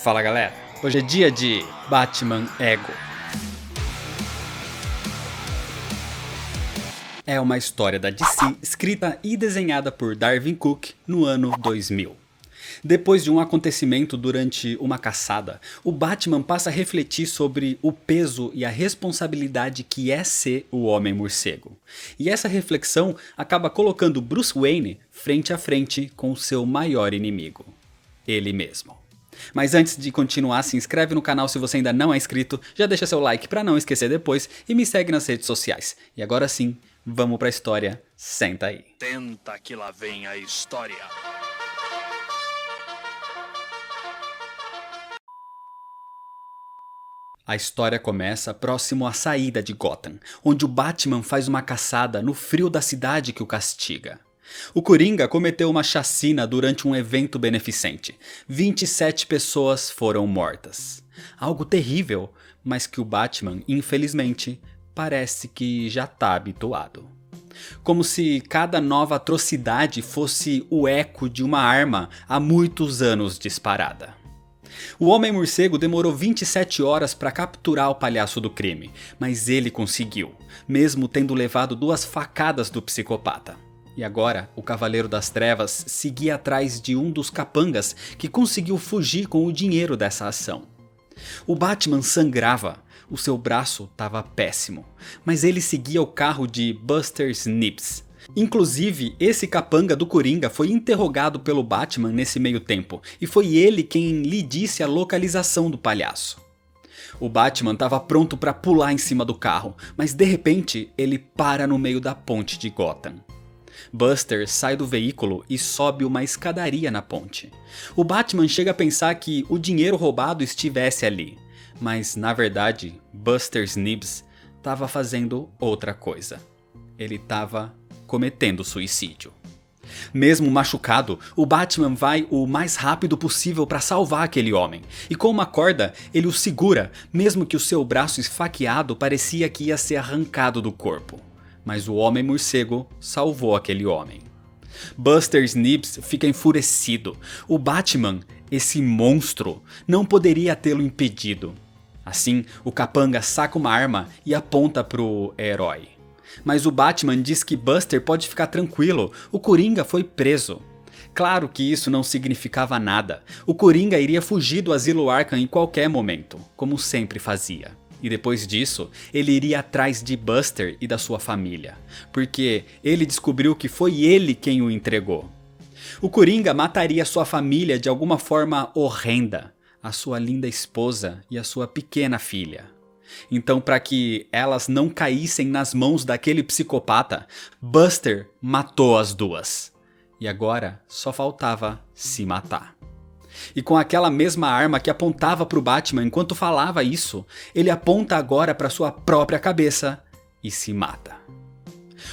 Fala galera, hoje é dia de Batman Ego. É uma história da DC escrita e desenhada por Darwyn Cooke no ano 2000. Depois de um acontecimento durante uma caçada, o Batman passa a refletir sobre o peso e a responsabilidade que é ser o Homem-Morcego. E essa reflexão acaba colocando Bruce Wayne frente a frente com o seu maior inimigo, ele mesmo. Mas antes de continuar, se inscreve no canal se você ainda não é inscrito, já deixa seu like pra não esquecer depois e me segue nas redes sociais. E agora sim, vamos pra história, senta aí. Senta que lá vem a história. A história começa próximo à saída de Gotham, onde o Batman faz uma caçada no frio da cidade que o castiga. O Coringa cometeu uma chacina durante um evento beneficente. 27 pessoas foram mortas. Algo terrível, mas que o Batman, infelizmente, parece que já está habituado. Como se cada nova atrocidade fosse o eco de uma arma há muitos anos disparada. O Homem-Morcego demorou 27 horas para capturar o palhaço do crime, mas ele conseguiu, mesmo tendo levado 2 facadas do psicopata. E agora, o Cavaleiro das Trevas seguia atrás de um dos capangas que conseguiu fugir com o dinheiro dessa ação. O Batman sangrava, o seu braço estava péssimo, mas ele seguia o carro de Buster Snips. Inclusive, esse capanga do Coringa foi interrogado pelo Batman nesse meio tempo, e foi ele quem lhe disse a localização do palhaço. O Batman estava pronto para pular em cima do carro, mas de repente ele para no meio da ponte de Gotham. Buster sai do veículo e sobe uma escadaria na ponte. O Batman chega a pensar que o dinheiro roubado estivesse ali, mas na verdade Buster Snips estava fazendo outra coisa. Ele estava cometendo suicídio. Mesmo machucado, o Batman vai o mais rápido possível para salvar aquele homem, e com uma corda ele o segura, mesmo que o seu braço esfaqueado parecia que ia ser arrancado do corpo. Mas o Homem-Morcego salvou aquele homem. Buster Snips fica enfurecido. O Batman, esse monstro, não poderia tê-lo impedido. Assim, o capanga saca uma arma e aponta pro herói. Mas o Batman diz que Buster pode ficar tranquilo, o Coringa foi preso. Claro que isso não significava nada. O Coringa iria fugir do Asilo Arkham em qualquer momento, como sempre fazia. E depois disso, ele iria atrás de Buster e da sua família, porque ele descobriu que foi ele quem o entregou. O Coringa mataria sua família de alguma forma horrenda, a sua linda esposa e a sua pequena filha. Então, para que elas não caíssem nas mãos daquele psicopata, Buster matou as duas. E agora só faltava se matar. E com aquela mesma arma que apontava para o Batman enquanto falava isso, ele aponta agora para sua própria cabeça e se mata.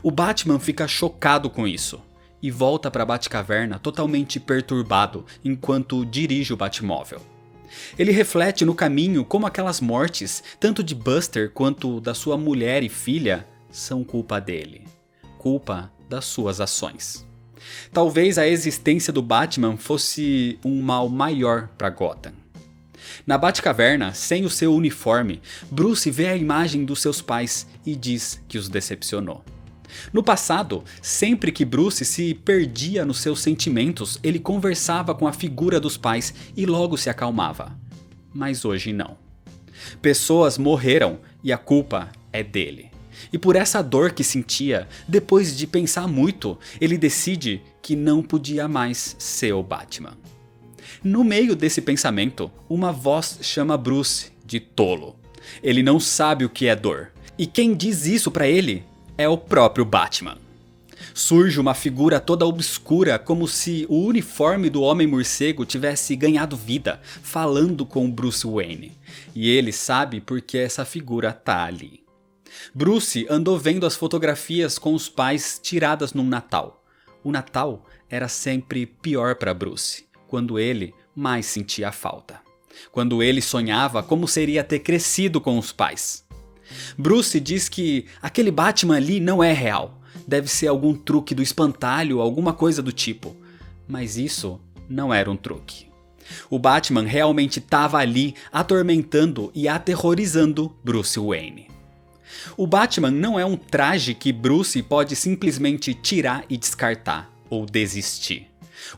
O Batman fica chocado com isso e volta para a Batcaverna totalmente perturbado enquanto dirige o Batmóvel. Ele reflete no caminho como aquelas mortes, tanto de Buster quanto da sua mulher e filha, são culpa dele, culpa das suas ações. Talvez a existência do Batman fosse um mal maior para Gotham. Na Batcaverna, sem o seu uniforme, Bruce vê a imagem dos seus pais e diz que os decepcionou. No passado, sempre que Bruce se perdia nos seus sentimentos, ele conversava com a figura dos pais e logo se acalmava. Mas hoje não. Pessoas morreram e a culpa é dele. E por essa dor que sentia, depois de pensar muito, ele decide que não podia mais ser o Batman. No meio desse pensamento, uma voz chama Bruce de tolo. Ele não sabe o que é dor. E quem diz isso pra ele é o próprio Batman. Surge uma figura toda obscura, como se o uniforme do Homem-Morcego tivesse ganhado vida, falando com Bruce Wayne. E ele sabe porque essa figura tá ali. Bruce andou vendo as fotografias com os pais tiradas num Natal. O Natal era sempre pior para Bruce, quando ele mais sentia falta. Quando ele sonhava como seria ter crescido com os pais. Bruce diz que aquele Batman ali não é real. Deve ser algum truque do espantalho, alguma coisa do tipo. Mas isso não era um truque. O Batman realmente estava ali atormentando e aterrorizando Bruce Wayne. O Batman não é um traje que Bruce pode simplesmente tirar e descartar, ou desistir.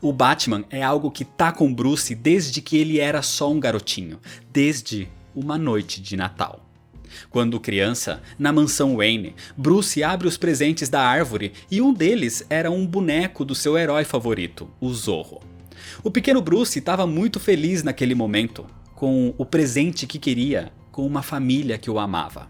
O Batman é algo que tá com Bruce desde que ele era só um garotinho, desde uma noite de Natal. Quando criança, na mansão Wayne, Bruce abre os presentes da árvore e um deles era um boneco do seu herói favorito, o Zorro. O pequeno Bruce estava muito feliz naquele momento, com o presente que queria, com uma família que o amava.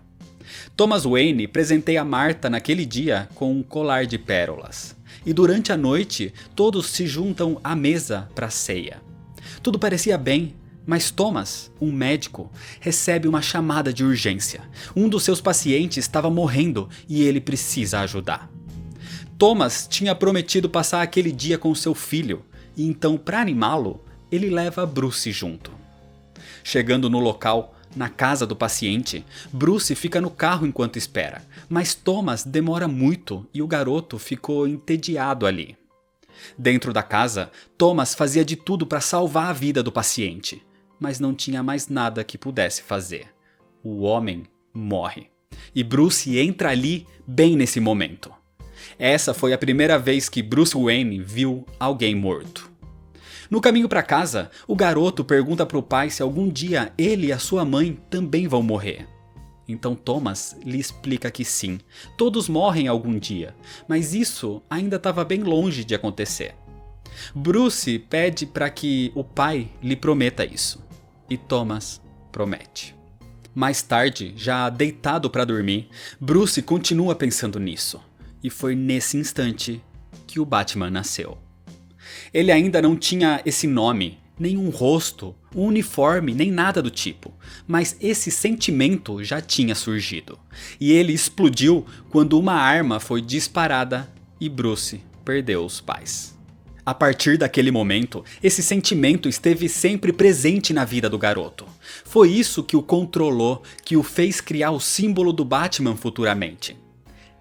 Thomas Wayne presenteia Martha naquele dia com um colar de pérolas. E durante a noite, todos se juntam à mesa para a ceia. Tudo parecia bem, mas Thomas, um médico, recebe uma chamada de urgência. Um dos seus pacientes estava morrendo e ele precisa ajudar. Thomas tinha prometido passar aquele dia com seu filho, e então, para animá-lo, ele leva Bruce junto. Chegando no local, na casa do paciente, Bruce fica no carro enquanto espera, mas Thomas demora muito e o garoto ficou entediado ali. Dentro da casa, Thomas fazia de tudo para salvar a vida do paciente, mas não tinha mais nada que pudesse fazer. O homem morre. E Bruce entra ali bem nesse momento. Essa foi a primeira vez que Bruce Wayne viu alguém morto. No caminho para casa, o garoto pergunta para o pai se algum dia ele e a sua mãe também vão morrer. Então Thomas lhe explica que sim, todos morrem algum dia, mas isso ainda estava bem longe de acontecer. Bruce pede para que o pai lhe prometa isso, e Thomas promete. Mais tarde, já deitado para dormir, Bruce continua pensando nisso, e foi nesse instante que o Batman nasceu. Ele ainda não tinha esse nome, nem um rosto, um uniforme, nem nada do tipo, mas esse sentimento já tinha surgido. E ele explodiu quando uma arma foi disparada e Bruce perdeu os pais. A partir daquele momento, esse sentimento esteve sempre presente na vida do garoto. Foi isso que o controlou, que o fez criar o símbolo do Batman futuramente.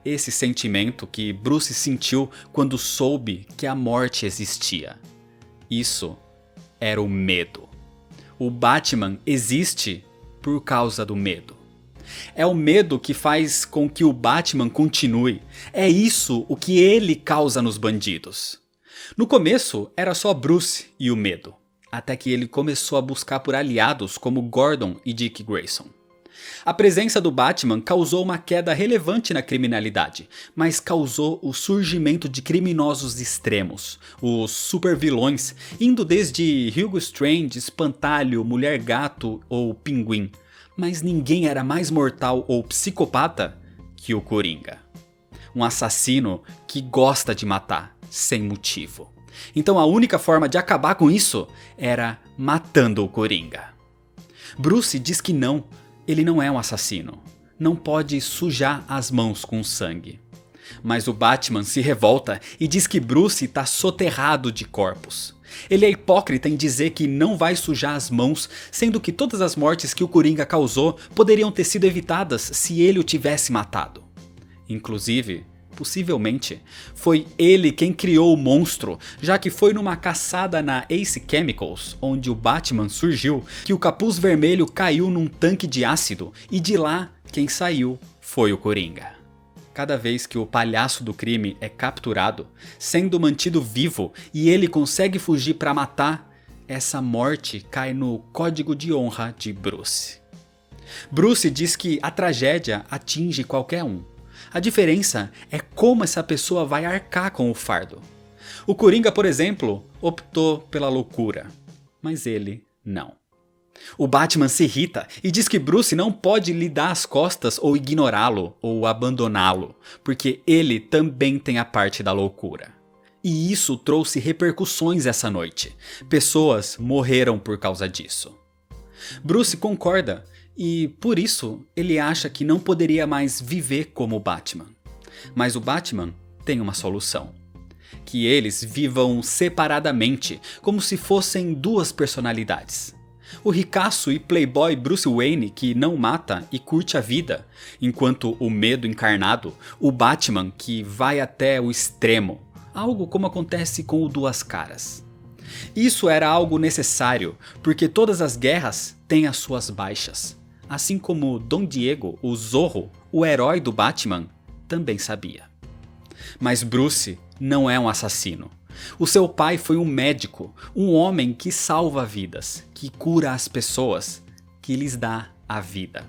Esse sentimento que Bruce sentiu quando soube que a morte existia. Isso era o medo. O Batman existe por causa do medo. É o medo que faz com que o Batman continue. É isso o que ele causa nos bandidos. No começo era só Bruce e o medo, até que ele começou a buscar por aliados como Gordon e Dick Grayson. A presença do Batman causou uma queda relevante na criminalidade, mas causou o surgimento de criminosos extremos, os supervilões, indo desde Hugo Strange, Espantalho, Mulher-Gato ou Pinguim. Mas ninguém era mais mortal ou psicopata que o Coringa. Um assassino que gosta de matar, sem motivo. Então a única forma de acabar com isso era matando o Coringa. Bruce diz que não. Ele não é um assassino. Não pode sujar as mãos com sangue. Mas o Batman se revolta e diz que Bruce está soterrado de corpos. Ele é hipócrita em dizer que não vai sujar as mãos, sendo que todas as mortes que o Coringa causou poderiam ter sido evitadas se ele o tivesse matado. Inclusive, possivelmente, foi ele quem criou o monstro, já que foi numa caçada na Ace Chemicals, onde o Batman surgiu, que o capuz vermelho caiu num tanque de ácido, e de lá quem saiu foi o Coringa. Cada vez que o palhaço do crime é capturado, sendo mantido vivo e ele consegue fugir para matar, essa morte cai no código de honra de Bruce. Bruce diz que a tragédia atinge qualquer um. A diferença é como essa pessoa vai arcar com o fardo. O Coringa, por exemplo, optou pela loucura, mas ele não. O Batman se irrita e diz que Bruce não pode lhe dar as costas ou ignorá-lo ou abandoná-lo, porque ele também tem a parte da loucura. E isso trouxe repercussões essa noite. Pessoas morreram por causa disso. Bruce concorda. E por isso ele acha que não poderia mais viver como Batman. Mas o Batman tem uma solução. Que eles vivam separadamente, como se fossem duas personalidades. O ricaço e playboy Bruce Wayne que não mata e curte a vida, enquanto o medo encarnado, o Batman que vai até o extremo. Algo como acontece com o Duas Caras. Isso era algo necessário, porque todas as guerras têm as suas baixas. Assim como Don Diego, o Zorro, o herói do Batman, também sabia. Mas Bruce não é um assassino. O seu pai foi um médico, um homem que salva vidas, que cura as pessoas, que lhes dá a vida.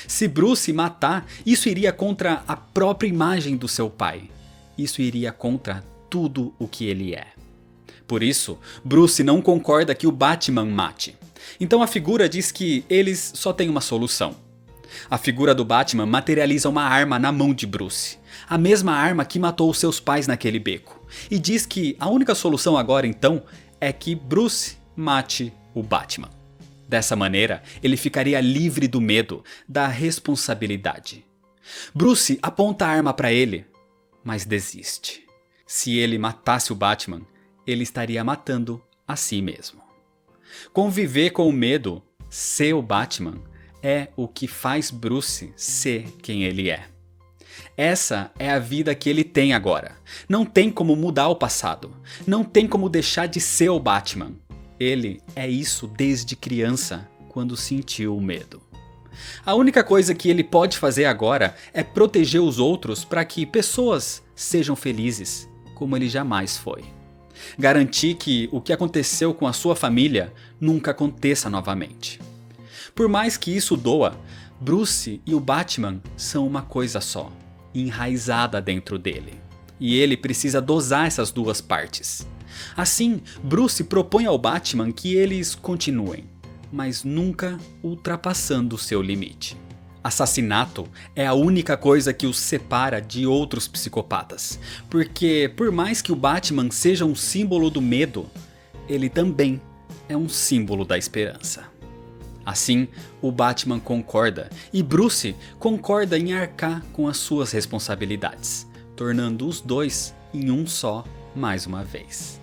Se Bruce matar, isso iria contra a própria imagem do seu pai. Isso iria contra tudo o que ele é. Por isso, Bruce não concorda que o Batman mate. Então a figura diz que eles só têm uma solução. A figura do Batman materializa uma arma na mão de Bruce. A mesma arma que matou seus pais naquele beco. E diz que a única solução agora então é que Bruce mate o Batman. Dessa maneira, ele ficaria livre do medo, da responsabilidade. Bruce aponta a arma para ele, mas desiste. Se ele matasse o Batman, ele estaria matando a si mesmo. Conviver com o medo, ser o Batman, é o que faz Bruce ser quem ele é. Essa é a vida que ele tem agora. Não tem como mudar o passado. Não tem como deixar de ser o Batman. Ele é isso desde criança, quando sentiu o medo. A única coisa que ele pode fazer agora é proteger os outros para que pessoas sejam felizes, como ele jamais foi. Garantir que o que aconteceu com a sua família nunca aconteça novamente. Por mais que isso doa, Bruce e o Batman são uma coisa só, enraizada dentro dele. E ele precisa dosar essas duas partes. Assim, Bruce propõe ao Batman que eles continuem, mas nunca ultrapassando seu limite. Assassinato é a única coisa que os separa de outros psicopatas, porque por mais que o Batman seja um símbolo do medo, ele também é um símbolo da esperança. Assim, o Batman concorda e Bruce concorda em arcar com as suas responsabilidades, tornando os dois em um só mais uma vez.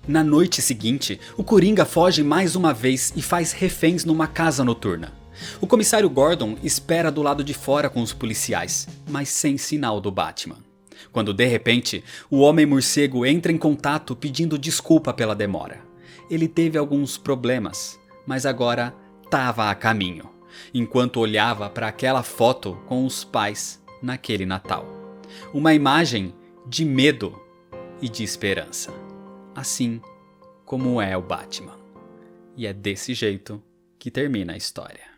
Na noite seguinte, o Coringa foge mais uma vez e faz reféns numa casa noturna. O comissário Gordon espera do lado de fora com os policiais, mas sem sinal do Batman. Quando de repente, o Homem-Morcego entra em contato pedindo desculpa pela demora. Ele teve alguns problemas, mas agora estava a caminho, enquanto olhava para aquela foto com os pais naquele Natal. Uma imagem de medo e de esperança. Assim como é o Batman. E é desse jeito que termina a história.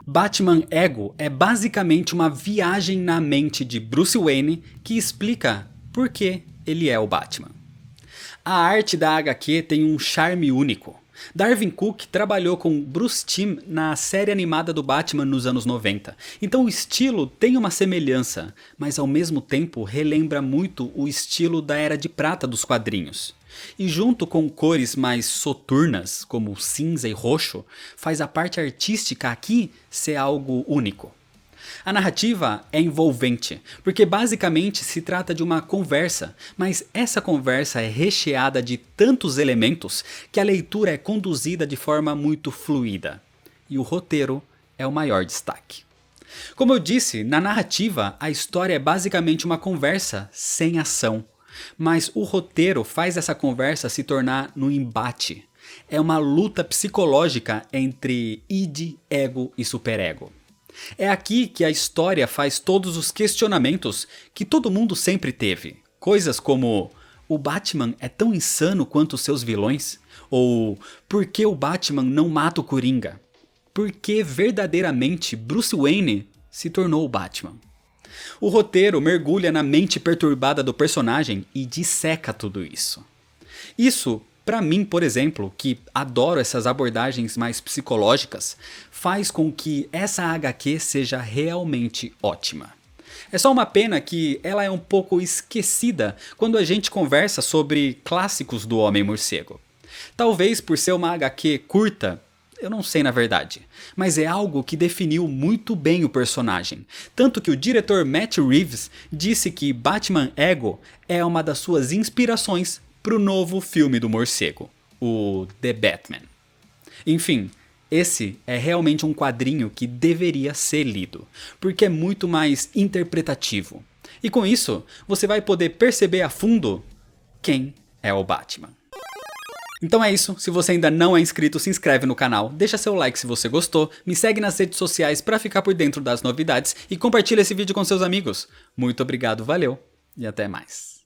Batman Ego é basicamente uma viagem na mente de Bruce Wayne que explica por que ele é o Batman. A arte da HQ tem um charme único. Darwin Cook trabalhou com Bruce Timm na série animada do Batman nos anos 90, então o estilo tem uma semelhança, mas ao mesmo tempo relembra muito o estilo da Era de Prata dos quadrinhos. E junto com cores mais soturnas, como cinza e roxo, faz a parte artística aqui ser algo único. A narrativa é envolvente, porque basicamente se trata de uma conversa, mas essa conversa é recheada de tantos elementos que a leitura é conduzida de forma muito fluida. E o roteiro é o maior destaque. Como eu disse, na narrativa a história é basicamente uma conversa sem ação, mas o roteiro faz essa conversa se tornar no embate. É uma luta psicológica entre id, ego e superego. É aqui que a história faz todos os questionamentos que todo mundo sempre teve. Coisas como: o Batman é tão insano quanto os seus vilões? Ou por que o Batman não mata o Coringa? Por que verdadeiramente Bruce Wayne se tornou o Batman? O roteiro mergulha na mente perturbada do personagem e disseca tudo isso. Isso, pra mim, por exemplo, que adoro essas abordagens mais psicológicas, faz com que essa HQ seja realmente ótima. É só uma pena que ela é um pouco esquecida quando a gente conversa sobre clássicos do Homem-Morcego. Talvez por ser uma HQ curta, eu não sei na verdade, mas é algo que definiu muito bem o personagem. Tanto que o diretor Matt Reeves disse que Batman Ego é uma das suas inspirações para o novo filme do morcego, o The Batman. Enfim, esse é realmente um quadrinho que deveria ser lido, porque é muito mais interpretativo. E com isso, você vai poder perceber a fundo quem é o Batman. Então é isso, se você ainda não é inscrito, se inscreve no canal, deixa seu like se você gostou, me segue nas redes sociais pra ficar por dentro das novidades e compartilha esse vídeo com seus amigos. Muito obrigado, valeu e até mais.